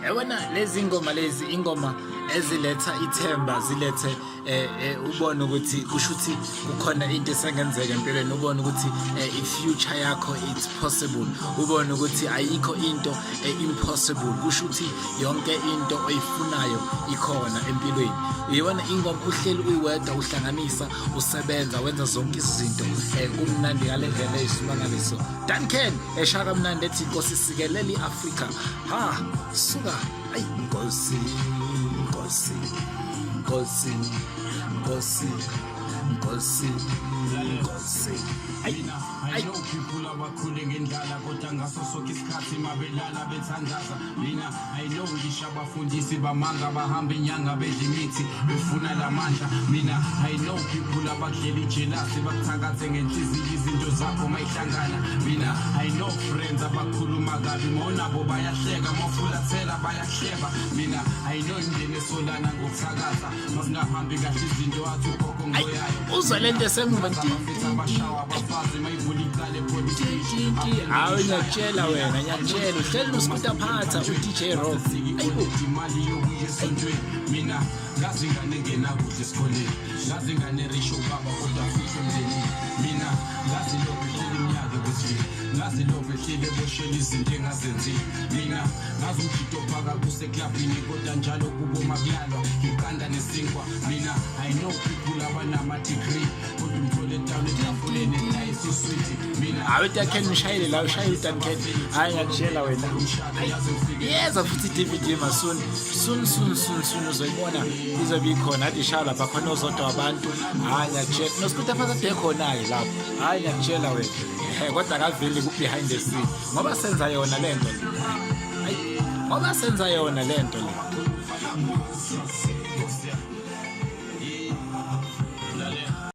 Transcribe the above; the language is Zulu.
Yabona lezi ingoma eziletha ithemba zilethe ubone ukuthi kusho ukuthi kukhona into esengenzeka empilweni, ubone ukuthi i-future yakho it's possible, ubone ukuthi ayikho into impossible, kusho ukuthi yonke into oyifunayo ikhona empilweni. Uyibona ingoma uhleli uyiwedwa uhlanganisa usebenza wenza zonke izinto kumnandi ngalendlela eyisimangaliso. Duncan eshaka mnandi ethi inkosi sikelele iAfrika ha suka ayi inkosi Nkosi, Nkosi, Nkosi, Nkosi, Nkosi. I know people abakhule ngendlala kodwa ngaso sonke isikhathi mabelala bethandaza. Mina I know ngisho abafundisi bamanga bahamba inyanga bedla imithi befuna lamandla. Mina I know people abakudlela ijelasi bakuthakathe ngenhliziyo izinto zakho mayihlangana. Mina I know friends abakhuluma kabi monabo bayahleka mafulathela bayahleba. Mina I know indlela esolana ngokuthakatha masingahambi kahle izinto athi ukhokho ngoyayo. Uzwa lento esemuva abashawa abafazi mayivula iqale police. hayi ngiyakutshela wena ngiyakutshela uhleli noskuta phatha uDJ Rock imali yokuya esontweni. Mina ngazi ingane ngena kuhle esikoleni, ngazi ingane risho baba kodwa futhi umndeni. Mina ngazi lokho ehleli iminyaka kwesibili, ngazi lokho ehleli eboshela izinto engazenzile. Mina ngazi umkhito phaka kuseklabhini kodwa njalo kubo makulalwa iqanda nesinkwa. Mina I know people abanama-degree kodwa umthole down etafuleni nice sweet. Mina hayi uDuncan mshayile la ushayile uDuncan hayi ngiyakutshela wena yeza futhi DVD masoon soon uzoyibona izobe ikhona athi shaya lapha khona uzodwa abantu hayi ngiyakutshela noskuta phatha khona-ke lapho hayi ngiyakutshela wena kodwa akaveli ku-behind the scene ngoba senza yona lento ngoba senza yona lento le